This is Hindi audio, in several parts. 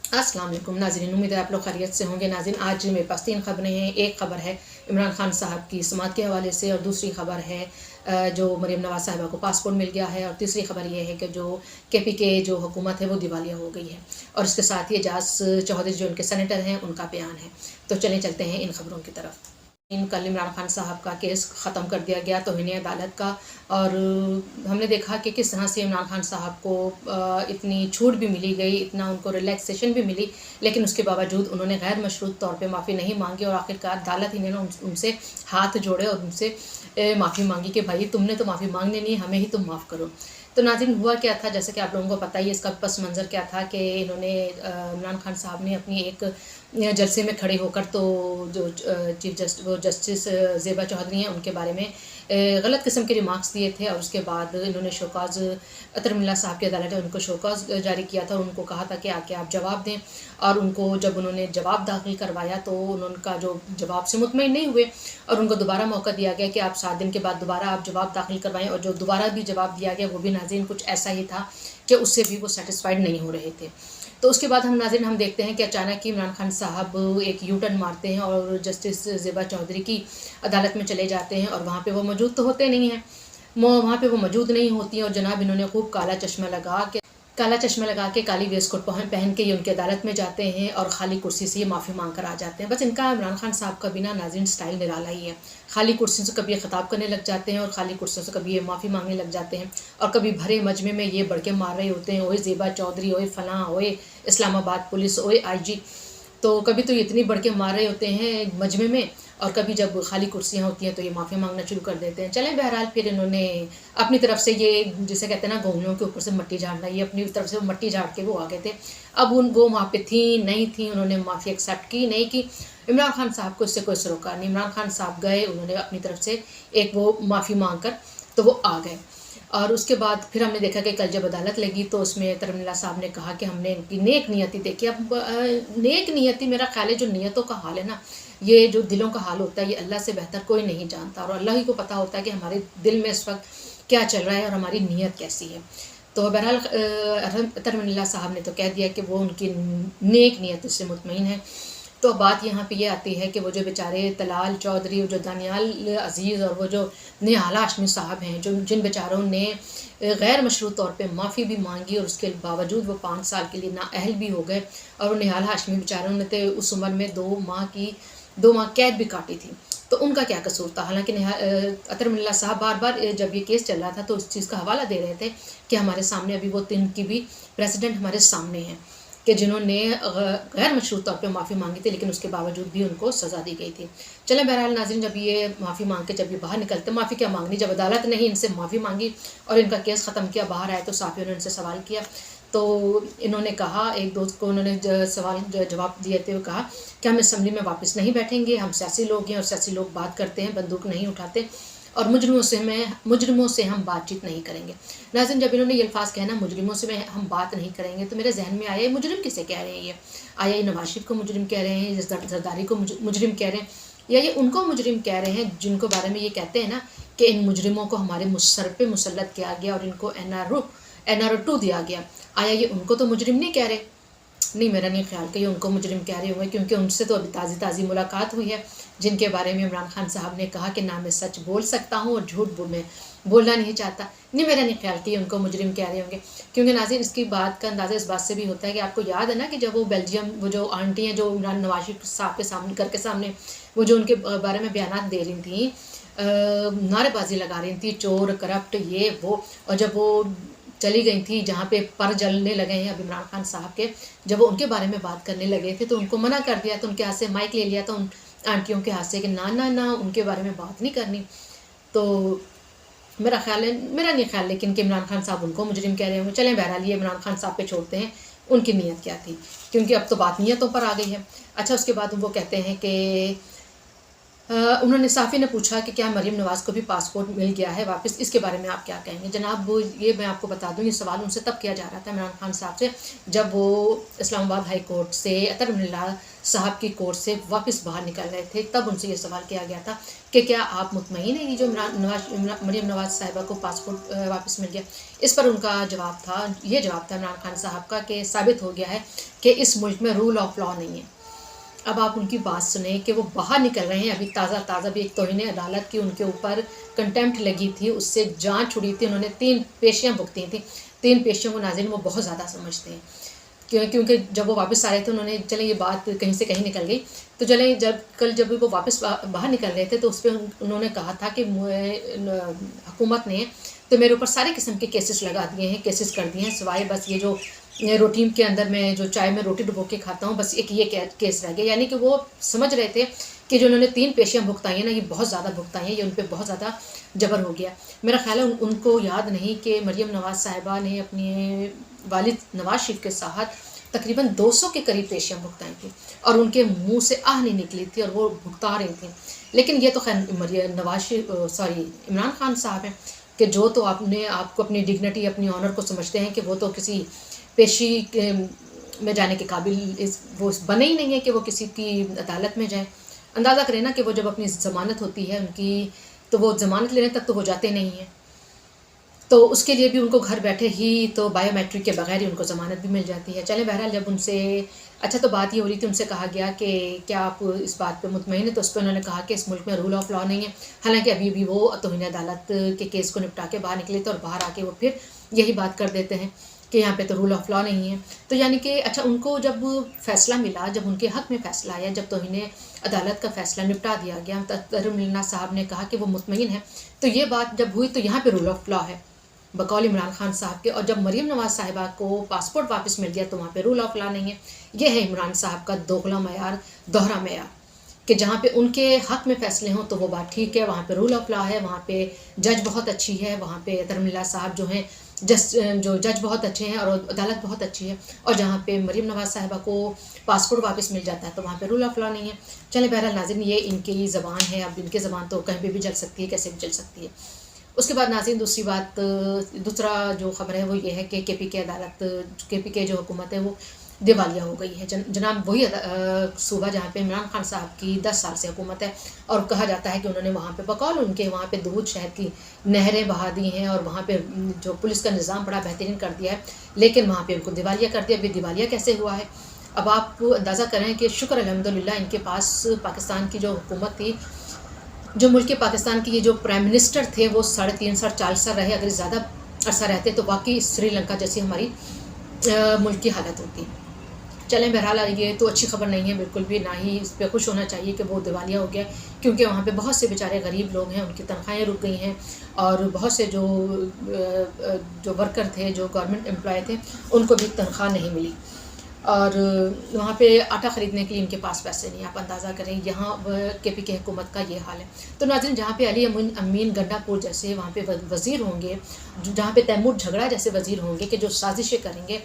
अस्सलाम वालेकुम नाज़रीन, उम्मीद है आप लोग खैरियत से होंगे। नाज़रीन, आज मेरे पास 3 ख़बरें हैं। एक ख़बर है इमरान खान साहब की समाअत के हवाले से, और दूसरी ख़बर है जो मरीम नवाज़ साहिबा को पासपोर्ट मिल गया है, और तीसरी ख़बर ये है कि जो केपीके जो हुकूमत है वो दिवालिया हो गई है। और इसके साथ ही एजाज चौधरी जो उनके सेनेटर हैं उनका बयान है। तो चलें चलते हैं इन ख़बरों की तरफ। कल इमरान खान साहब का केस ख़त्म कर दिया गया तौहीन अदालत का, और हमने देखा कि किस तरह से इमरान खान साहब को इतनी छूट भी मिली गई, इतना उनको रिलैक्सेशन भी मिली, लेकिन उसके बावजूद उन्होंने गैर मशरूत तौर पे माफ़ी नहीं मांगी, और आखिरकार अदालत ही ने उनसे हाथ जोड़े और उनसे माफ़ी मांगी कि भाई तुमने तो माफ़ी मांगनी नहीं, हमें ही तुम माफ़ करो। तो नाज़रीन, हुआ क्या था, जैसे कि आप लोगों को पता ही है इसका पस मंज़र क्या था कि इन्होंने इमरान खान साहब ने अपनी एक जलसे में खड़े होकर तो जो जस्टिस ज़ेबा चौधरी हैं उनके बारे में गलत किस्म के रिमार्क्स दिए थे, और उसके बाद इन्होंने शोकाज़ अतर मिल्ला साहब की अदालत ने उनको शोकाज़ जारी किया था और उनको कहा था कि आके आप जवाब दें। और उनको जब उन्होंने जवाब दाखिल करवाया तो उनका जो जवाब से मुतमईन नहीं हुए, और उनको दोबारा मौका दिया गया कि आप 7 दिन के बाद दोबारा आप जवाब दाखिल करवाएं, और जो दोबारा भी जवाब दिया गया वो भी नाज़रीन कुछ ऐसा ही था कि उससे भी वो सेटिस्फाइड नहीं हो रहे थे। तो उसके बाद हम देखते हैं कि अचानक ही इमरान खान साहब एक यू टर्न मारते हैं और जस्टिस ज़ेबा चौधरी की अदालत में चले जाते हैं, और वहाँ पे वो मौजूद तो होते नहीं हैं, वहाँ पे वो मौजूद नहीं होती हैं, और जनाब इन्होंने खूब काला चश्मा लगा के काली वेस्ट कोट पहन के ये उनकी अदालत में जाते हैं और खाली कुर्सी से ये माफ़ी मांग कर आ जाते हैं। बस इनका इमरान खान साहब का बिना नाज़रीन स्टाइल निराला ही है। खाली कुर्सी से कभी ये ख़िताब करने लग जाते हैं, और खाली कुर्सियों से कभी ये माफ़ी मांगने लग जाते हैं, और कभी भरे मजमे में ये बढ़ के मार रहे होते हैं, ओए ज़ेबा चौधरी, ओए फ़लाँ, ओए इस्लामाबाद पुलिस, ओए IG। तो कभी तो ये इतनी बढ़ के मार रहे होते हैं मजमे में, और कभी जब खाली कुर्सियाँ होती हैं तो ये माफ़ी मांगना शुरू कर देते हैं। चलें, बहरहाल फिर इन्होंने अपनी तरफ से ये जिसे कहते हैं ना गोलियों के ऊपर से मट्टी झाड़ना, ये अपनी तरफ से मट्टी झाड़ के वो आ गए थे। अब वो वहाँ पे थी नहीं थी, उन्होंने माफ़ी एक्सेप्ट की नहीं की, इमरान खान साहब को इससे कोई सरोकार नहीं। इमरान खान साहब गए, उन्होंने अपनी तरफ से एक वो माफ़ी मांग कर तो वो आ गए। और उसके बाद फिर हमने देखा कि कल जब अदालत लगी तो उसमें तरमिल्ला साहब ने कहा कि हमने इनकी नेक नियति देखी। अब नेक नियति, मेरा ख्याल है जो नियतों का हाल है ना, ये जो दिलों का हाल होता है, ये अल्लाह से बेहतर कोई नहीं जानता, और अल्लाह ही को पता होता है कि हमारे दिल में इस वक्त क्या चल रहा है और हमारी नीयत कैसी है। तो बहरहाल तरमिल्ला साहब ने तो कह दिया कि वो उनकी नेक नियत से मुतमईन है। तो बात यहाँ पे ये आती है कि वो जो बेचारे तलाल चौधरी, जो दानियाल अज़ीज़, और वो जो निहाला हाशमी साहब हैं, जो जिन बेचारों ने गैर मशरूत तौर पे माफ़ी भी मांगी, और उसके बावजूद वो 5 साल के लिए नाअहल भी हो गए, और वो निहाला हाशमी बेचारों ने तो उस उम्र में 2 माह कैद भी काटी थी। तो उनका क्या कसूर था? हालांकि अतर मिल्ला साहब बार बार जब ये केस चल रहा था तो उस चीज़ का हवाला दे रहे थे कि हमारे सामने अभी वो 3 की भी प्रेसिडेंट हमारे सामने हैं कि जिन्होंने गैर मशरूत तौर पे माफ़ी मांगी थी, लेकिन उसके बावजूद भी उनको सज़ा दी गई थी। चलें, बहरहाल नाज़रीन, जब ये माफ़ी मांग के जब ये बाहर निकलते, माफ़ी क्या मांगनी, जब अदालत ने ही इनसे माफ़ी मांगी और इनका केस ख़त्म किया, बाहर आए तो साफ़ियों ने इनसे सवाल किया। तो इन्होंने कहा, एक दोस्त को उन्होंने सवाल जवाब देते हुए कहा कि हम असेंबली में वापस नहीं बैठेंगे, हम सियासी लोग हैं और सियासी लोग बात करते हैं, बंदूक नहीं उठाते, और मुजरिमों से हम बातचीत नहीं करेंगे। नाज़रीन, जब इन्होंने ये अल्फाज कहना मुजरिमों से हम बात नहीं करेंगे, तो मेरे जहन में आया, मुजरिम किसे कह रहे हैं ये? आया ये नवाज शरीफ को मुजरिम कह रहे हैं, जरदारी को मुजरिम कह रहे हैं, या ये उनको मुजरिम कह रहे हैं जिनको बारे में ये कहते हैं ना कि इन मुजरिमों को हमारे सर पे मुसल्लत किया गया और इनको NR2 दिया गया? आया ये उनको तो मुजरिम नहीं कह रहे? नहीं, मेरा नहीं ख्याल कि ये उनको मुजरिम कह रहे होंगे, क्योंकि उनसे तो अभी ताज़ी मुलाकात हुई है, जिनके बारे में इमरान खान साहब ने कहा कि ना मैं सच बोल सकता हूँ और झूठ मैं बोलना नहीं चाहता। नहीं, मेरा नहीं ख्याल कि ये उनको मुजरिम कह रहे होंगे, क्योंकि नाज़रीन इसकी बात का अंदाज़ा इस बात से भी होता है कि आपको याद है ना कि जब वो बेल्जियम, वो जो आंटी हैं जो इमरान नवाज शरीफ साहब के सामने घर के सामने वो जो उनके बारे में बयान दे रही थी, नारेबाजी लगा रही थी, चोर करप्ट ये वो, और जब वो चली गई थी जहाँ पे पर जलने लगे हैं अब इमरान खान साहब के, जब वो उनके बारे में बात करने लगे थे तो उनको मना कर दिया, तो उनके हाथ से माइक ले लिया था उन आंटियों के हाथ से कि ना ना ना, उनके बारे में बात नहीं करनी। तो मेरा नहीं ख्याल लेकिन कि इमरान खान साहब उनको मुजरिम कह रहे होंगे। चलें, बहरहाल ये इमरान खान साहब पे छोड़ते हैं उनकी नीयत क्या थी, क्योंकि अब तो बात नीयतों पर आ गई है। अच्छा, उसके बाद वो कहते हैं कि उन्होंने साफ़ी ने पूछा कि क्या मरीम नवाज़ को भी पासपोर्ट मिल गया है वापस, इसके बारे में आप क्या कहेंगे जनाब? ये मैं आपको बता दूं, ये सवाल उनसे तब किया जा रहा था इमरान खान साहब से जब वो इस्लामाबाद हाई कोर्ट से अतर मिल्ला साहब की कोर्ट से वापस बाहर निकल रहे थे। तब उनसे ये सवाल किया गया था कि क्या आप मुतमईन हैं जो मरीम नवाज़ साहिबा को पासपोर्ट वापस मिल गया। इस पर उनका जवाब था, ये जवाब था इमरान खान साहब का कि साबित हो गया है कि इस मुल्क में रूल ऑफ लॉ नहीं है। अब आप उनकी बात सुने कि वो बाहर निकल रहे हैं, अभी ताज़ा भी एक तौहीन अदालत की उनके ऊपर कंटेम्प्ट लगी थी, उससे जांच छुड़ी थी, उन्होंने 3 पेशियाँ भुगती थी। 3 पेशियों को नाज़रीन वो बहुत ज़्यादा समझते हैं, क्योंकि जब वो वापस आ रहे थे उन्होंने, चले ये बात कहीं से कहीं निकल गई, तो चले जब वो वापस बाहर निकल रहे थे तो उस पर उन्होंने कहा था कि हुकूमत ने तो मेरे ऊपर सारे किस्म के केसेस लगा दिए हैं, केसेस कर दिए हैं, सिवाय बस ये जो रोटी के अंदर मैं जो चाय में रोटी डुबो के खाता हूँ, बस एक ये केस रह गया। यानी कि वो समझ रहे थे कि जो उन्होंने 3 पेशियाँ भुगताई हैं ना, ये बहुत ज़्यादा भुगताई हैं, ये उन पर बहुत ज़्यादा जबर हो गया। मेरा ख्याल है उनको याद नहीं कि मरीम नवाज़ साहिबा ने अपने वालिद नवाज शरीफ के साथ तकरीबन 200 के करीब पेशियाँ भुगताई थी और उनके मुंह से आह नहीं निकली थी और वो भुगता रही थी। लेकिन ये तो खैर इमरान खान साहब हैं कि जो तो आपको अपनी डिग्निटी, अपनी ऑनर को समझते हैं कि वो तो किसी पेशी में जाने के काबिल वो बने ही नहीं है कि वो किसी की अदालत में जाए। अंदाज़ा करें ना कि वो जब अपनी ज़मानत होती है उनकी, तो वो ज़मानत लेने तक तो हो जाते नहीं हैं, तो उसके लिए भी उनको घर बैठे ही तो बायोमेट्रिक के बगैर ही उनको ज़मानत भी मिल जाती है। चलें, बहरहाल जब उनसे अच्छा तो बात ये हो रही थी, उनसे कहा गया कि क्या आप इस बात पे मुतमईन हैं, तो उस पर उन्होंने कहा कि इस मुल्क में रूल ऑफ लॉ नहीं है। हालांकि अभी भी वो तौहीन अदालत के केस को निपटा के बाहर निकले थे और बाहर आके वो फिर यही बात कर देते हैं कि यहाँ पे तो रूल ऑफ लॉ नहीं है। तो यानी कि अच्छा, उनको जब फ़ैसला मिला, जब उनके हक़ में फ़ैसला आया, जब तौहीन अदालत का फ़ैसला निपटा दिया गया, तहरीर साहब ने कहा कि वो मुतमईन है, तो ये बात जब हुई तो यहाँ पे रूल ऑफ लॉ है बकौल इमरान खान साहब के। और जब मरीम नवाज़ साहिबा को पासपोर्ट वापस मिल गया तो वहाँ पे रूल ऑफ लॉ नहीं है। ये है इमरान साहब का दोगला मयार, दोहरा मयार, कि जहाँ पे उनके हक़ में फ़ैसले हों तो वो बात ठीक है, वहाँ पे रूल ऑफ लॉ है, वहाँ पे जज बहुत अच्छी है, वहाँ पे तरमिल्ला साहब जो हैं जो जज बहुत अच्छे हैं और अदालत बहुत अच्छी है। और जहाँ पे मरीम नवाज़ साहिबा को पासपोर्ट वापस मिल जाता है तो वहाँ पे रूल ऑफ लॉ नहीं है। चले, बहरहाल नाज़रीन, ये इनकी ज़बान है, अब इनकी ज़बान तो कहीं पर भी चल सकती है, कैसे भी चल सकती है। उसके बाद नाज़रीन दूसरा जो ख़बर है वो ये है कि KPK अदालत, KPK जो हुकूमत है वो दिवालिया हो गई है। जनाब वही सूबा जहाँ पे इमरान खान साहब की 10 साल से हुकूमत है और कहा जाता है कि उन्होंने वहाँ पे बकौल उनके वहाँ पे दूध शहद की नहरें बहा दी हैं और वहाँ पे जो पुलिस का निज़ाम बड़ा बेहतरीन कर दिया है, लेकिन वहाँ पे उनको दिवालिया कर दिया। अभी दिवालिया कैसे हुआ है, अब आप अंदाज़ा करें कि शुक्र अल्हम्दुलिल्लाह इनके पास पाकिस्तान की जो हुकूमत थी, जो मुल्क पाकिस्तान की ये जो प्राइम मिनिस्टर थे वो 3.5-4 साल रहे। अगर ज़्यादा अरसा रहते तो वाकई श्रीलंका जैसी हमारी मुल्क की हालत होती। चलें, बहरहाल ये तो अच्छी खबर नहीं है बिल्कुल भी, ना ही इस पर खुश होना चाहिए कि वो दिवालिया हो गया, क्योंकि वहाँ पे बहुत से बेचारे गरीब लोग हैं, उनकी तनख्वाहें रुक गई हैं और बहुत से जो वर्कर थे, जो गवर्नमेंट एम्प्लॉय थे, उनको भी तनख्वाह नहीं मिली और वहाँ पे आटा ख़रीदने के लिए इनके पास पैसे नहीं। आप अंदाज़ा करें, यहाँ KPK हुकूमत का ये हाल है। तो नाज़रीन, जहाँ पे अली अमीन गंडापुर जैसे वहाँ पे वज़ीर होंगे, जहाँ पे तैमूर झगड़ा जैसे वज़ीर होंगे कि जो साजिशें करेंगे,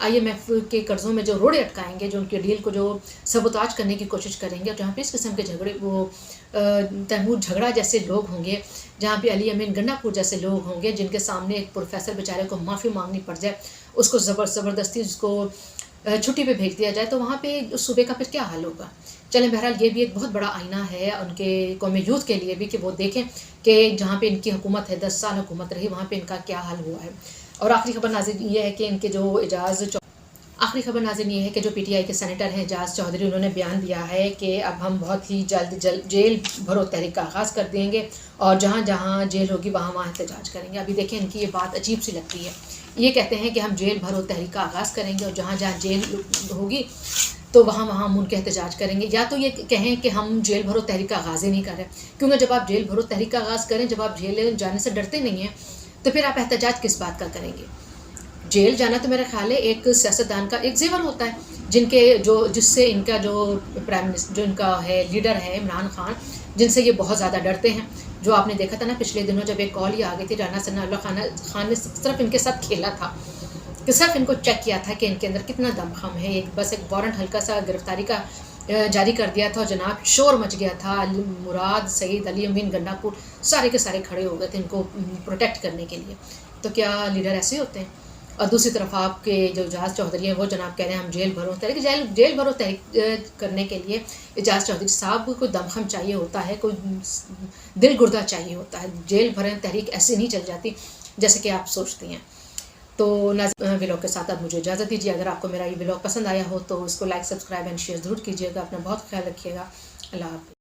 IMF के कर्ज़ों में जो रोड़े अटकाएंगे, जो उनके डील को जो सबोताज करने की कोशिश करेंगे, और जहाँ पे इस किस्म के झगड़े वो तैमूर झगड़ा जैसे लोग होंगे, जहाँ पे अली अमीन गंडापुर जैसे लोग होंगे जिनके सामने एक प्रोफेसर बेचारे को माफ़ी मांगनी पड़ जाए, उसको ज़बरदस्ती उसको छुट्टी पे भेज दिया जाए, तो वहाँ पे उस सूबे का फिर क्या हाल होगा। चलें, बहरहाल ये भी एक बहुत बड़ा आईना है उनके कौमी यूथ के लिए भी कि वो देखें कि जहाँ पे इनकी हुकूमत है, 10 साल हुकूमत रही, वहाँ पे इनका क्या हाल हुआ है। और आखिरी खबर नाज़रीन ये है कि इनके जो PTI के सेनेटर हैं एजाज़ चौधरी, उन्होंने बयान दिया है कि अब हम बहुत ही जल्द जेल भरो तहरीक का आगाज़ कर देंगे और जहाँ जहाँ जेल होगी वहाँ वहाँ एहतजाज करेंगे। अभी देखें, इनकी ये बात अजीब सी लगती है। ये कहते हैं कि हम जेल भरो तहरीक का आगाज़ करेंगे और जहाँ जहाँ जेल होगी तो वहाँ वहाँ हम उनके एहतजाज करेंगे, या तो ये कहें कि हम जेल भरो तहरीक का आगाज़ ही नहीं करें, क्योंकि जब आप जेल भरो तहरीक का आगाज़ करें, जब आप जेल जाने से डरते नहीं हैं, तो फिर आप एहतजाज किस बात का करेंगे। जेल जाना तो मेरा ख्याल है एक सियासतदान का एक जेवर होता है, जिससे इनका जो प्राइम मिनिस्टर, जो इनका है लीडर है इमरान खान, जिनसे ये बहुत ज़्यादा डरते हैं। जो आपने देखा था ना पिछले दिनों, जब एक कॉल ही आ गई थी, राना सनाउल्लाह खान ने सिर्फ इनके साथ खेला था, कि सिर्फ इनको चेक किया था कि इनके अंदर कितना दमखम है। बस एक वारंट हल्का सा गिरफ्तारी का जारी कर दिया था और जनाब शोर मच गया था। मुराद, सईद, अली अमीन, गन्नापुर सारे के सारे खड़े हो गए थे इनको प्रोटेक्ट करने के लिए। तो क्या लीडर ऐसे होते हैं? और दूसरी तरफ आपके जो एजाज चौधरी हैं वो जनाब कह रहे हैं हम जेल भरो तहरीक, जेल भरो तहरीक करने के लिए एजाज चौधरी साहब को दमखम चाहिए होता है, कोई दिल गुर्दा चाहिए होता है। जेल भरें तहरीक ऐसे नहीं चल जाती जैसे कि आप सोचती हैं। तो व्लॉग के साथ अब मुझे इजाज़त दीजिए। अगर आपको मेरा ये व्लॉग पसंद आया हो तो इसको लाइक, सब्सक्राइब एंड शेयर ज़रूर कीजिएगा। अपना बहुत ख्याल रखिएगा। अल्लाह हाफ़िज़।